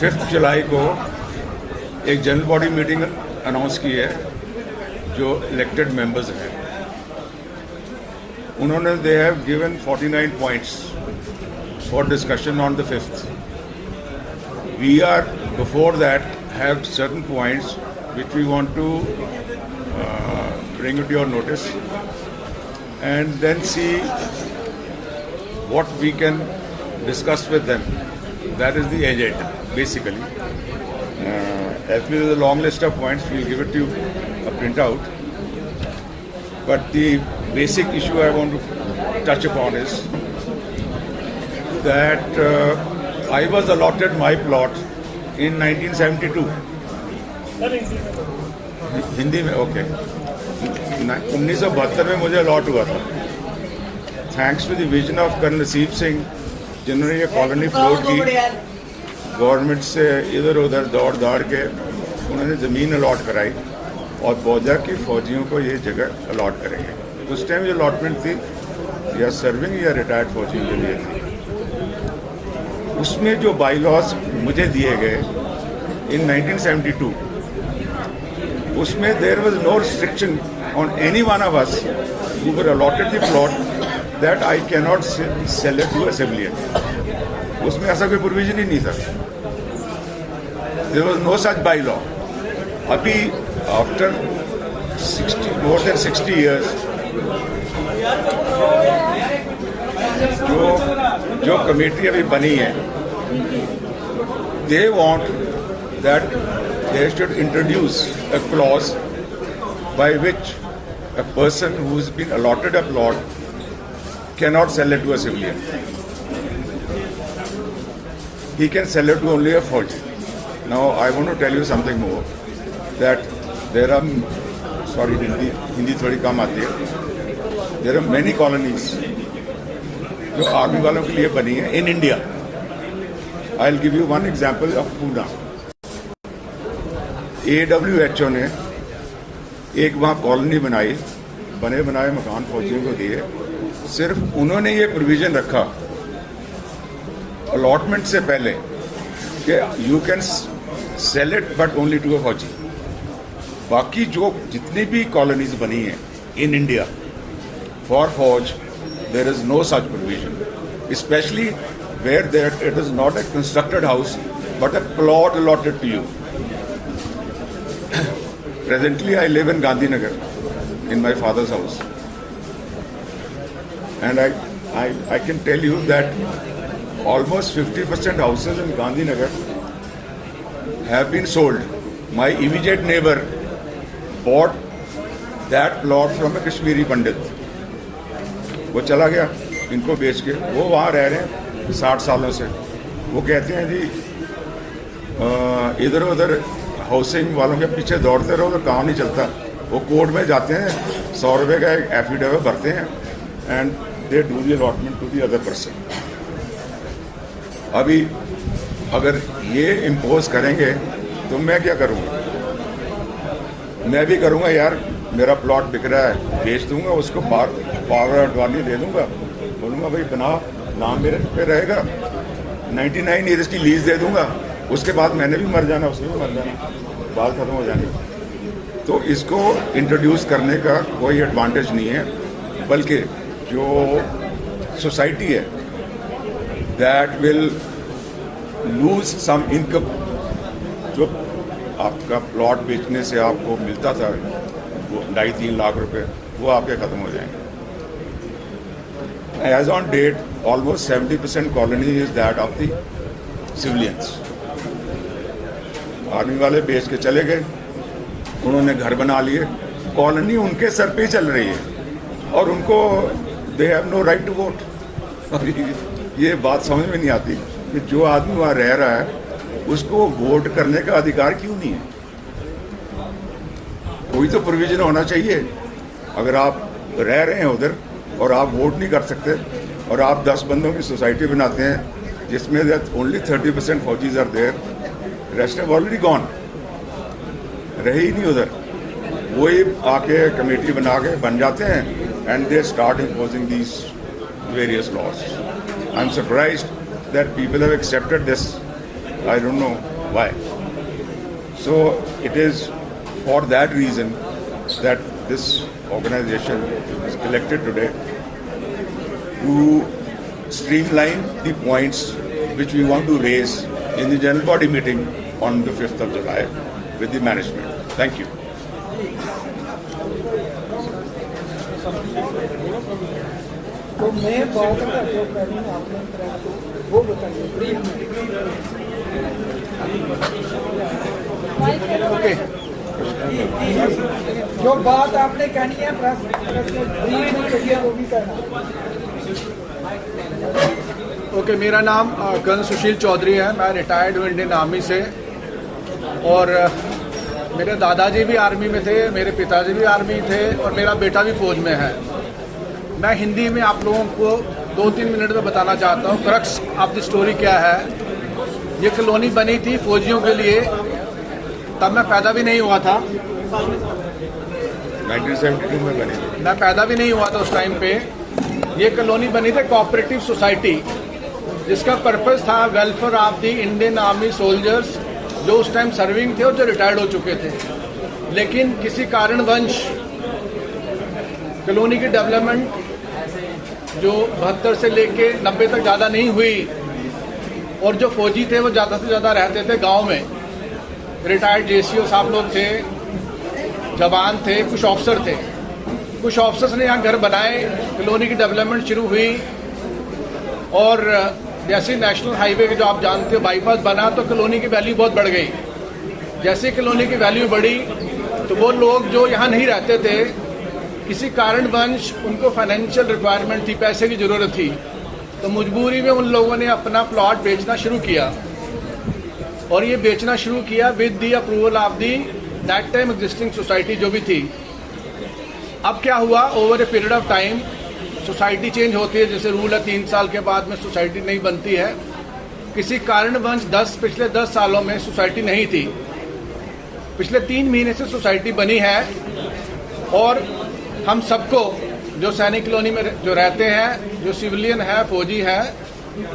5 जुलाई को एक general body meeting announce की है जो इलेक्टेड मेंबर्स हैं। उन्होंने they have given 49 points for discussion on the 5th। We are before that have certain points which we want to bring to your notice and then see what we can discuss with them. That is the agenda, basically. As well as a long list of points, we'll give it to you a printout. But the basic issue I want to touch upon is that I was allotted my plot in 1972. Hindi में okay 1972 में मुझे allot हुआ था, thanks to the vision of colonel Naseeb Singh, जिन्होंने ये colony float की। Government से इधर उधर दौड़ दौड़ के उन्होंने ज़मीन अलॉट कराई और बौजा की फौजियों को ये जगह अलॉट करेंगे। उस टाइम जो अलॉटमेंट थी या सर्विंग या रिटायर्ड फौजियों के लिए थी। उसमें जो बाई लॉज मुझे दिए गए इन 1972, उसमें there was no restriction on any one of us who were allotted the plot that I can not sell it to a civilian. उसमें ऐसा कोई प्रोविजन ही नहीं था। There was no such by law. अभी after more than 60 years जो committee अभी बनी है, they want that they should introduce a clause by which a person who has been allotted a plot cannot sell it to a civilian. He can sell it to only a Fauji. Now I want to tell you something more, that there are, sorry Hindi थोड़ी कम आती है, there are many colonies जो army वालों के लिए बनी है in India. I'll give you one example of Pune. AWHO ने एक वहाँ कॉलोनी बनाई, बने बनाए मकान फौजियों को दिए। सिर्फ उन्होंने ये प्रोविजन रखा अलॉटमेंट से पहले कि you can sell it but only to a फौजी। बाकी जो जितनी भी कॉलोनीज बनी हैं इन इंडिया फॉर फौज, there is no such provision, specially where that it is not a constructed house but a plot allotted to you. Presently, I live in Gandhinagar, in my father's house, and I can tell you that almost 50% houses in Gandhinagar have been sold. My immediate neighbor bought that plot from a Kashmiri Pandit. वो चला गया इनको बेच के, वो वहाँ रह रहे हैं 60 सालों से। वो कहते हैं जी इधर उधर हाउसिंग वालों के पीछे दौड़ते रहो तो काम नहीं चलता। वो कोर्ट में जाते हैं, 100 रुपये का एक एफिडेविट भरते हैं and they do the allotment to the other person. अभी अगर ये इम्पोज करेंगे तो मैं क्या करूँगा? मैं भी करूँगा यार, मेरा प्लॉट बिक रहा है, बेच दूंगा उसको, पावर अडवानी दे दूंगा, बोलूँगा भाई बना, नाम मेरे पे रहेगा, 99 ईयर्स की लीज दे दूंगा, उसके बाद मैंने भी मर जाना, उसने भी मर जाना, बात खत्म हो जानी। तो इसको इंट्रोड्यूस करने का कोई एडवांटेज नहीं है, बल्कि जो सोसाइटी है that will lose some income. जो आपका प्लॉट बेचने से आपको मिलता था वो 2.5-3 लाख रुपए, वो आपके खत्म हो जाएंगे। As on date almost 70% colony is that of the civilians. Army वाले बेच के चले गए, उन्होंने घर बना लिए, कॉलोनी उनके सर पे चल रही है और उनको they have no right to vote. ये बात समझ में नहीं आती कि जो आदमी वहाँ रह रहा है उसको वोट करने का अधिकार क्यों नहीं है? कोई तो प्रोविजन होना चाहिए। अगर आप रह रहे हैं उधर और आप वोट नहीं कर सकते और आप 10 बंदों की सोसाइटी बनाते हैं जिसमें only 30% faujis are there, rest have already gone, रहे ही नहीं उधर, वही आके कमेटी बना के बन जाते हैं and they start imposing these various laws. I'm surprised that people have accepted this. I don't know why. So it is for that reason that this organization is collected today to streamline the points which we want to raise in the general body meeting on the 5th of July with the management. Thank you. तो मैं बात जो करनी है आपने वो बताइए। Okay, जो बात आपने कहनी है प्रेस में कहिए वो भी करना। ओके, मेरा नाम कर्नल सुशील चौधरी है। मैं रिटायर्ड हूँ इंडियन आर्मी से, और मेरे दादाजी भी आर्मी में थे, मेरे पिताजी भी आर्मी थे, और मेरा बेटा भी फौज में है। मैं हिंदी में आप लोगों को 2-3 मिनट में बताना चाहता हूँ क्रक्स ऑफ द स्टोरी क्या है। ये कॉलोनी बनी थी फौजियों के लिए, तब मैं पैदा भी नहीं हुआ था। 1972 में बनी थी। मैं पैदा भी नहीं हुआ था उस टाइम पे। ये कॉलोनी बनी थी कोऑपरेटिव सोसाइटी, जिसका पर्पस था welfare of the Indian army soldiers जो उस टाइम सर्विंग थे और जो रिटायर्ड हो चुके थे। लेकिन किसी कारणवश कॉलोनी की डेवलपमेंट जो 72 से लेके 90 तक ज़्यादा नहीं हुई, और जो फौजी थे वो ज़्यादा से ज़्यादा रहते थे गांव में। रिटायर्ड जेसीओ साहब लोग थे, जवान थे, कुछ ऑफिसर थे। कुछ ऑफिसर्स ने यहाँ घर बनाए, कॉलोनी की डेवलपमेंट शुरू हुई, और जैसे नेशनल हाईवे के जो आप जानते हो बाईपास बना तो कॉलोनी की वैल्यू बहुत बढ़ गई। जैसे कॉलोनी की वैल्यू बढ़ी तो वो लोग जो यहाँ नहीं रहते थे, किसी कारणवश उनको फाइनेंशियल रिक्वायरमेंट थी, पैसे की ज़रूरत थी, तो मजबूरी में उन लोगों ने अपना प्लॉट बेचना शुरू किया। और ये बेचना शुरू किया with the approval of the that time existing society जो भी थी। अब क्या हुआ, over a period of time society change होती है, जैसे रूल है 3 साल के बाद में सोसाइटी नहीं बनती है। किसी कारणवश पिछले 10 सालों में सोसाइटी नहीं थी। पिछले 3 महीने से सोसाइटी बनी है, और हम सबको जो सैनिक कॉलोनी में जो रहते हैं, जो सिविलियन है, फौजी है,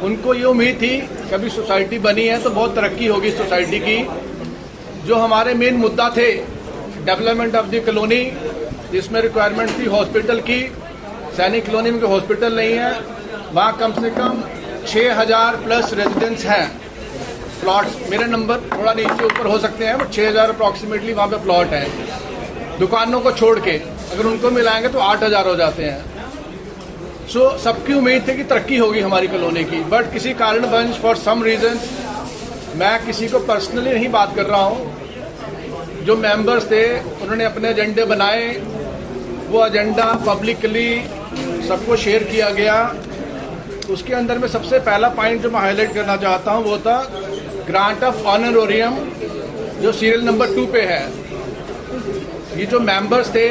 उनको ये उम्मीद थी कभी सोसाइटी बनी है तो बहुत तरक्की होगी सोसाइटी की। जो हमारे मेन मुद्दा थे डेवलपमेंट ऑफ द कॉलोनी, जिसमें रिक्वायरमेंट थी हॉस्पिटल की। सैनिक कॉलोनी में कोई हॉस्पिटल नहीं है, वहाँ कम से कम 6000 प्लस रेजिडेंट्स हैं। प्लॉट्स मेरे नंबर थोड़ा नीचे ऊपर हो सकते हैं, बट 6000 अप्रॉक्सीमेटली वहाँ पे प्लॉट है। दुकानों को छोड़ के अगर उनको मिलाएंगे तो 8000 हो जाते हैं। सो सबकी उम्मीद थी कि तरक्की होगी हमारी कॉलोनी की, बट किसी कारणवश फॉर सम रीजंस, मैं किसी को पर्सनली नहीं बात कर रहा हूँ, जो मेंबर्स थे उन्होंने अपने एजेंडे बनाए। वो एजेंडा पब्लिकली सबको शेयर किया गया। उसके अंदर में सबसे पहला पॉइंट जो मैं हाईलाइट करना चाहता हूँ वो था ग्रांट ऑफ ऑनरोरियम, जो सीरियल नंबर 2 पे है। ये जो मेंबर्स थे,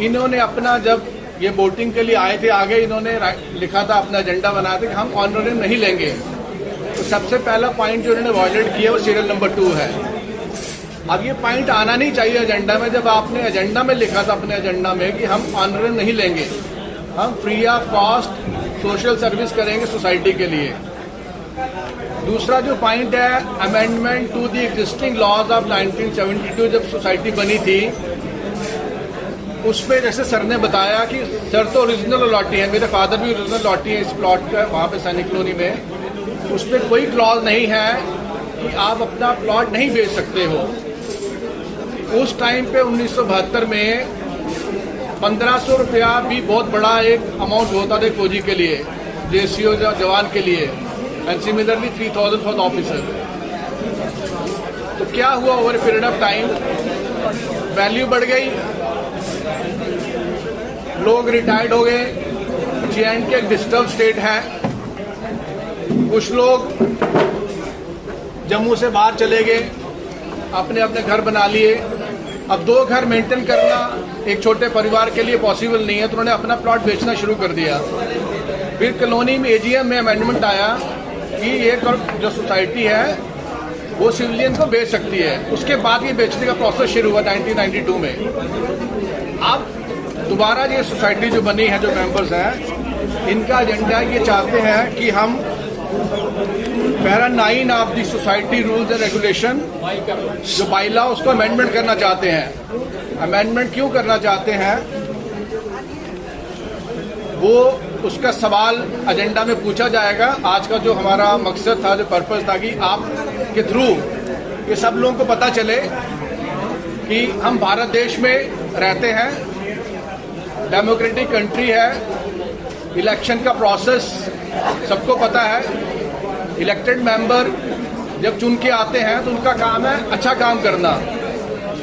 इन्होंने अपना जब ये वोटिंग के लिए आए थे आगे, इन्होंने लिखा था, अपना एजेंडा बनाया था कि हम ऑनरोरियम नहीं लेंगे। तो सबसे पहला पॉइंट जो इन्होंने वायलेट किया वो सीरियल नंबर 2 है। अब ये पॉइंट आना नहीं चाहिए एजेंडा में, जब आपने एजेंडा में लिखा था अपने एजेंडा में कि हम ऑनरोरियम नहीं लेंगे, हम free of cost social service करेंगे सोसाइटी के लिए। दूसरा जो पॉइंट है amendment to the existing laws of 1972, जब सोसाइटी बनी थी उसमें जैसे सर ने बताया कि सर तो ओरिजिनल अलॉटी है, मेरे फादर भी ओरिजिनल अलॉटी है इस प्लॉट का वहाँ पे सैनिक कॉलोनी में। उसमें कोई क्लॉज नहीं है कि आप अपना प्लॉट नहीं बेच सकते हो। उस टाइम पे 1972 में 1500 रुपया भी बहुत बड़ा एक अमाउंट होता था फौजी के लिए, जेसीओ जवान के लिए, and similarly 3000 for the officer. तो क्या हुआ, over a period of time value बढ़ गई, लोग रिटायर्ड हो गए। जे.एंड.के एक डिस्टर्ब स्टेट है, कुछ लोग जम्मू से बाहर चले गए, अपने अपने घर बना लिए। अब 2 घर मेंटेन करना एक छोटे परिवार के लिए पॉसिबल नहीं है, तो उन्होंने अपना प्लॉट बेचना शुरू कर दिया। फिर कॉलोनी में एजीएम में अमेंडमेंट आया कि ये जो सोसाइटी है वो सिविलियन को बेच सकती है। उसके बाद ये बेचने का प्रोसेस शुरू हुआ 1992 में। अब दोबारा ये सोसाइटी जो बनी है, जो मेंबर्स हैं, इनका एजेंडा ये चाहते हैं कि हम para 9 of the society rules and regulation, जो बाईलॉ, उसको अमेंडमेंट करना चाहते हैं। अमेंडमेंट क्यों करना चाहते हैं, वो उसका सवाल एजेंडा में पूछा जाएगा। आज का जो हमारा मकसद था, जो पर्पस था, कि आपके थ्रू ये सब लोगों को पता चले कि हम भारत देश में रहते हैं, डेमोक्रेटिक कंट्री है, इलेक्शन का प्रोसेस सबको पता है। इलेक्टेड मेंबर जब चुन के आते हैं तो उनका काम है अच्छा काम करना।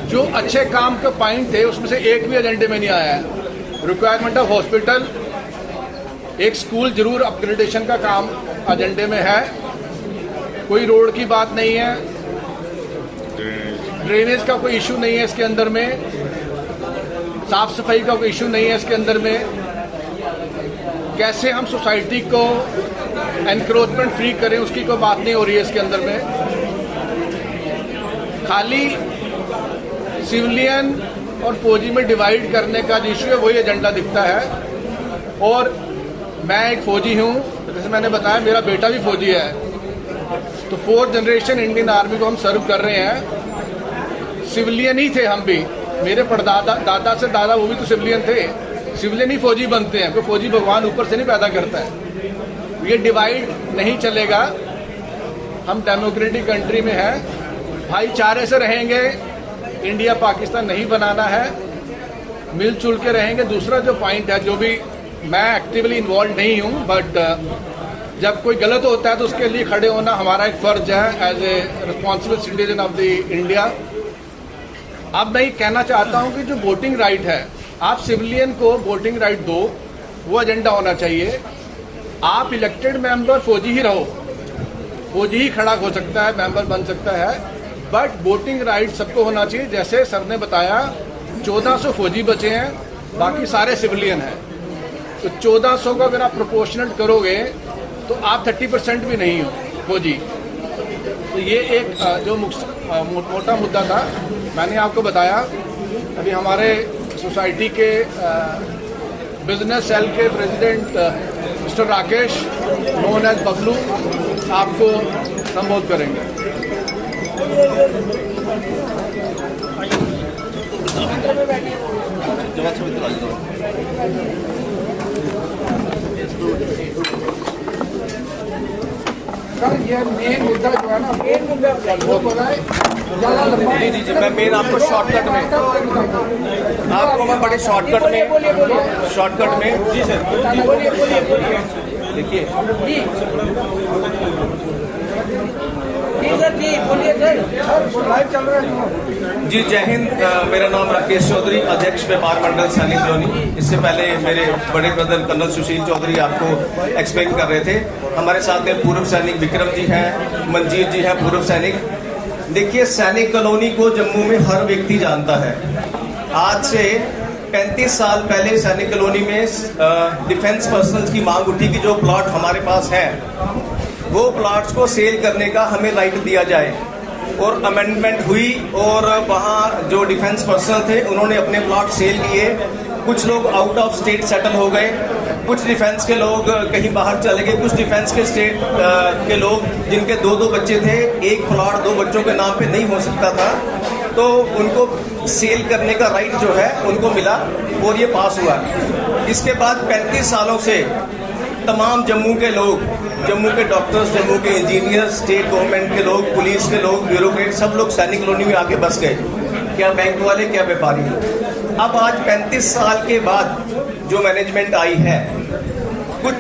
जो अच्छे काम के पॉइंट थे उसमें से एक भी एजेंडे में नहीं आया है। रिक्वायरमेंट ऑफ हॉस्पिटल, एक स्कूल जरूर अपग्रेडेशन का काम एजेंडे में है। कोई रोड की बात नहीं है, ड्रेनेज का कोई इशू नहीं है इसके अंदर में, साफ सफाई का कोई इशू नहीं है इसके अंदर में। कैसे हम सोसाइटी को एनक्रोचमेंट फ्री करें, उसकी कोई बात नहीं हो रही है इसके अंदर में। खाली सिविलियन और फौजी में डिवाइड करने का जो इशू है वही एजेंडा दिखता है। और मैं एक फौजी हूँ, जैसे मैंने बताया मेरा बेटा भी फौजी है, तो 4th जनरेशन इंडियन आर्मी को हम सर्व कर रहे हैं। सिविलियन ही थे हम भी, मेरे परदादा दादा से दादा वो भी तो सिविलियन थे। सिविलियन ही फौजी बनते हैं, कोई फौजी भगवान ऊपर से नहीं पैदा करता है। ये डिवाइड नहीं चलेगा। हम डेमोक्रेटिक कंट्री में है, भाईचारे से रहेंगे। इंडिया पाकिस्तान नहीं बनाना है, मिलजुल के रहेंगे। दूसरा जो पॉइंट है, जो भी मैं एक्टिवली इन्वॉल्व नहीं हूँ, बट जब कोई गलत होता है तो उसके लिए खड़े होना हमारा एक फर्ज है as a responsible citizen of the India. अब मैं ये कहना चाहता हूँ कि जो वोटिंग राइट है, आप सिविलियन को वोटिंग राइट दो, वो एजेंडा होना चाहिए। आप इलेक्टेड मेंबर फौजी ही रहो, फौजी ही खड़ा हो सकता है, मेंबर बन सकता है, बट वोटिंग राइट सबको होना चाहिए। जैसे सर ने बताया 1400 फौजी बचे हैं, बाकी सारे सिविलियन हैं। तो 1400 को अगर आप प्रोपोर्शनल करोगे तो आप 30% भी नहीं हो फौजी। तो ये एक जो मोटा मुद्दा था, मैंने आपको बताया। अभी हमारे सोसाइटी के बिजनेस सेल के president mister Rakesh, known as Bablu, आपको संबोधित करेंगे। सर ये मेन मुद्दा जो है ना, मेन मुद्दा वो बोला है ज़्यादा लंबा। जी मैं मेन आपको शॉर्टकट में, आपको मैं बड़े शॉर्टकट में जी सर देखिए लाइव चल रहा है। जी जय हिंद। मेरा नाम राकेश चौधरी, अध्यक्ष व्यापार मंडल सैनिक कॉलोनी। इससे पहले मेरे बड़े ब्रदर कर्नल सुशील चौधरी आपको एक्सप्लेन कर रहे थे। हमारे साथ में पूर्व सैनिक विक्रम जी हैं, मंजीत जी हैं, पूर्व सैनिक। देखिए सैनिक कॉलोनी को जम्मू में हर व्यक्ति जानता है। आज से 35 साल पहले सैनिक कॉलोनी में डिफेंस पर्सनल की मांग उठी कि जो प्लॉट हमारे पास है वो प्लॉट्स को सेल करने का हमें राइट दिया जाए, और अमेंडमेंट हुई और वहाँ जो डिफेंस पर्सनल थे उन्होंने अपने प्लॉट सेल किए। कुछ लोग आउट ऑफ स्टेट सेटल हो गए, कुछ डिफेंस के लोग कहीं बाहर चले गए, कुछ डिफेंस के स्टेट के लोग जिनके 2-2 बच्चे थे, एक प्लॉट 2 बच्चों के नाम पे नहीं हो सकता था, तो उनको सेल करने का राइट जो है उनको मिला और ये पास हुआ। इसके बाद 35 सालों से तमाम जम्मू के लोग, जम्मू के डॉक्टर्स, जम्मू के इंजीनियर, स्टेट गवर्नमेंट के लोग, पुलिस के लोग, ब्यूरोक्रेट, सब लोग सैनिक कॉलोनी में आके बस गए, क्या बैंक वाले क्या व्यापारी। अब आज 35 साल के बाद जो मैनेजमेंट आई है, कुछ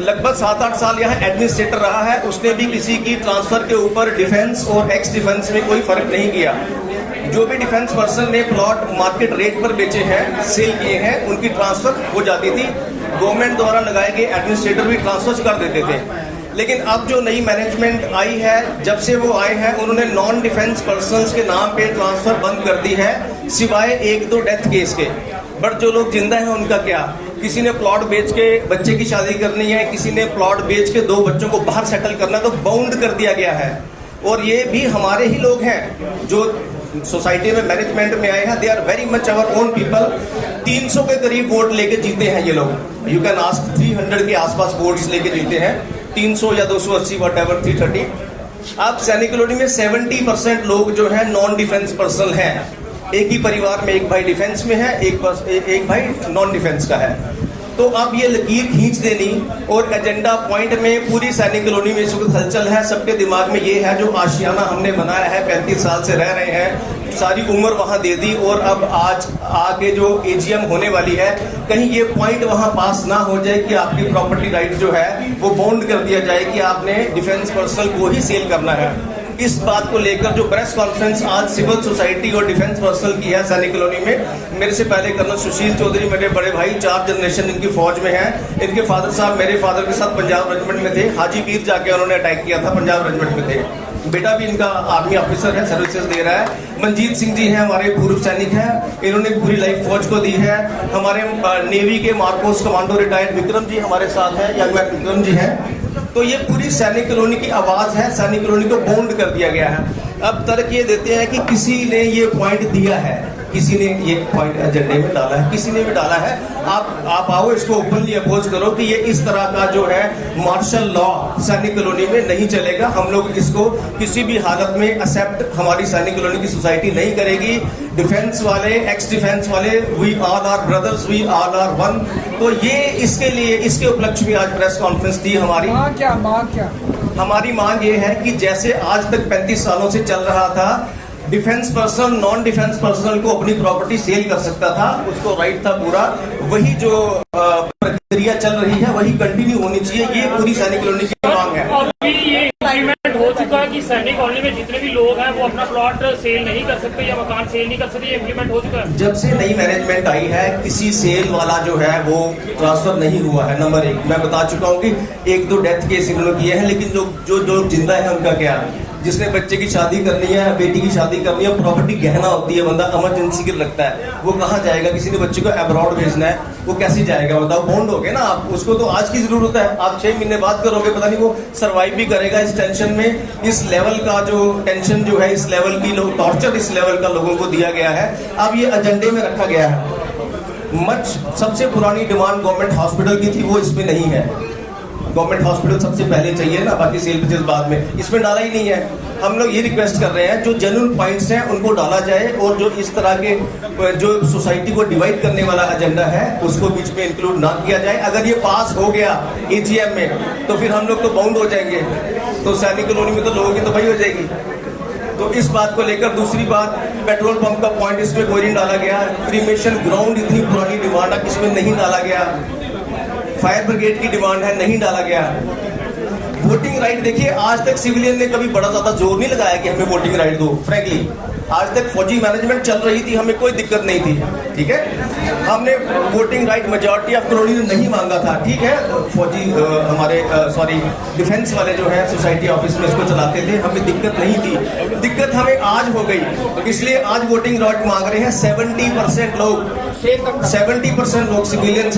लगभग 7-8 साल यहाँ एडमिनिस्ट्रेटर रहा है, उसने भी किसी की ट्रांसफर के ऊपर डिफेंस और एक्स डिफेंस में कोई फर्क नहीं किया। जो भी डिफेंस पर्सन ने प्लॉट मार्केट रेट पर बेचे हैं, सेल किए हैं, उनकी ट्रांसफर हो जाती थी। गवर्नमेंट द्वारा लगाए गए एडमिनिस्ट्रेटर भी ट्रांसफर कर देते थे। लेकिन अब जो नई मैनेजमेंट आई है, जब से वो आए हैं, उन्होंने नॉन डिफेंस पर्सन्स के नाम पे ट्रांसफर बंद कर दी है, सिवाय 1-2 डेथ केस के। बट जो लोग जिंदा हैं उनका क्या? किसी ने प्लॉट बेच के बच्चे की शादी करनी है, किसी ने प्लॉट बेच के 2 बच्चों को बाहर सेटल करना है, तो बाउंड कर दिया गया है। और ये भी हमारे ही लोग हैं जो सोसाइटी में मैनेजमेंट में आए हैं, they are very much our own people. 300 के करीब वोट लेके जीते हैं ये लोग। यू कैन आस्क 300 के आसपास वोट्स लेके जीते हैं, 300 या 280 वट एवर 330। अब सैनिक कॉलोनी में 70% लोग जो है नॉन डिफेंस पर्सनल हैं। एक ही परिवार में एक भाई डिफेंस में है, एक भाई नॉन डिफेंस का है। तो अब ये लकीर खींच देनी और एजेंडा पॉइंट में पूरी सैनिक कॉलोनी में इस वक्त हलचल है। सबके दिमाग में ये है जो आशियाना हमने बनाया है, 35 साल से रह रहे हैं, सारी उम्र वहां दे दी, और अब आज आगे जो एजीएम होने वाली है, कहीं ये पॉइंट वहां पास ना हो जाए कि आपकी प्रॉपर्टी राइट जो है वो बाउंड कर दिया जाए कि आपने डिफेंस पर्सनल को ही सेल करना है। इस बात को लेकर जो प्रेस कॉन्फ्रेंस आज सिविल सोसाइटी और डिफेंस पर्सनल की है सैनिक कॉलोनी में, मेरे से पहले कर्नल सुशील चौधरी मेरे बड़े भाई, 4 जनरेशन इनकी फौज में है। इनके फादर साहब मेरे फादर के साथ पंजाब रेजिमेंट में थे, हाजी पीर जाके उन्होंने अटैक किया था, पंजाब रेजिमेंट में थे। बेटा भी इनका आर्मी ऑफिसर है, सर्विसेज दे रहा है। मनजीत सिंह जी हैं, हमारे पूर्व सैनिक हैं, इन्होंने पूरी लाइफ फौज को दी है। हमारे नेवी के Marcos commando retired Vikram ji हमारे साथ हैं, यंग मैन विक्रम जी हैं। तो ये पूरी सैनिक कॉलोनी की आवाज है, सैनिक कॉलोनी को बाउंड कर दिया गया है। अब तर्क ये देते हैं कि किसी ने ये पॉइंट दिया है, किसी ने ये पॉइंट एजेंडे में डाला है, किसी ने भी डाला है। आप आओ इसको ओपनली अपोज करो कि ये इस तरह का जो है मार्शल लॉ सैनिक कॉलोनी में नहीं चलेगा। हम लोग इसको किसी भी हालत में एक्सेप्ट हमारी सैनिक कॉलोनी की सोसाइटी नहीं करेगी। डिफेंस वाले, एक्स डिफेंस वाले, we all are brothers, we all are one. तो ये इसके लिए, इसके उपलक्ष्य में आज प्रेस कॉन्फ्रेंस थी हमारी। मांग क्या? हमारी मांग ये है कि जैसे आज तक 35 सालों से चल रहा था, defence person non defence personnel को अपनी प्रॉपर्टी सेल कर सकता था, उसको राइट था पूरा, वही जो प्रक्रिया चल रही है वही कंटिन्यू होनी चाहिए। ये पूरी सैनिक कॉलोनी की मांग है। अभी ये इम्प्लीमेंट हो चुका है कि सैनिक कॉलोनी में जितने भी लोग हैं वो अपना प्लॉट सेल नहीं कर सकते या मकान सेल नहीं कर सकते, ये इम्प्लीमेंट हो चुका है। जब से नई मैनेजमेंट आई है, किसी सेल वाला जो है वो ट्रांसफर नहीं हुआ है। नंबर 1 मैं बता चुका हूँ कि 1-2 डेथ केस इन्होंने किए हैं, लेकिन जो जिंदा है उनका क्या? जिसने बच्चे की शादी करनी है, बेटी की शादी करनी है, प्रॉपर्टी गहना होती है, बंदा इमरजेंसी के रखता है, वो कहाँ जाएगा? किसी ने बच्चे को अब्रॉड भेजना है, वो कैसे जाएगा? बताओ, बॉन्ड हो गए ना आप, उसको तो आज की जरूरत है। आप 6 महीने बाद करोगे, पता नहीं वो सर्वाइव भी करेगा इस टेंशन में। इस लेवल का जो टेंशन जो है, इस लेवल की टॉर्चर इस लेवल का लोगों को दिया गया है। अब ये एजेंडे में रखा गया है। सबसे पुरानी डिमांड गवर्नमेंट हॉस्पिटल की थी, वो इसमें नहीं है। गवर्नमेंट हॉस्पिटल सबसे पहले चाहिए ना, बाकी सेल परचेज बाद में, इसमें डाला ही नहीं है। हम लोग ये रिक्वेस्ट कर रहे हैं जो जेन्युइन पॉइंट्स हैं उनको डाला जाए, और जो इस तरह के जो सोसाइटी को डिवाइड करने वाला एजेंडा है उसको बीच में इंक्लूड ना किया जाए। अगर ये पास हो गया एजीएम में तो फिर हम लोग तो बाउंड हो जाएंगे, तो सैनिक कॉलोनी में तो लोगों की तबाही हो जाएगी। तो इस बात को लेकर दूसरी बात, पेट्रोल पंप का पॉइंट इसमें कोई नहीं डाला गया। क्रीमेशन ग्राउंड इतनी पुरानी डिमांड है, इसमें नहीं डाला गया। फायर ब्रिगेड की डिमांड है, नहीं डाला गया। वोटिंग राइट देखिए, आज तक सिविलियन ने कभी बड़ा ज्यादा जोर नहीं लगाया कि हमें वोटिंग राइट दो। फ्रैंकली आज तक फौजी मैनेजमेंट चल रही थी, हमें कोई दिक्कत नहीं थी, ठीक है। हमने voting right majority of colony ने नहीं मांगा था, ठीक है। फौजी हमारे डिफेंस वाले जो है सोसाइटी ऑफिस में इसको चलाते थे, हमें दिक्कत नहीं थी। दिक्कत हमें आज हो गई, इसलिए आज वोटिंग राइट मांग रहे हैं 70% लोग। 70% लोग सिविलियंस हैं।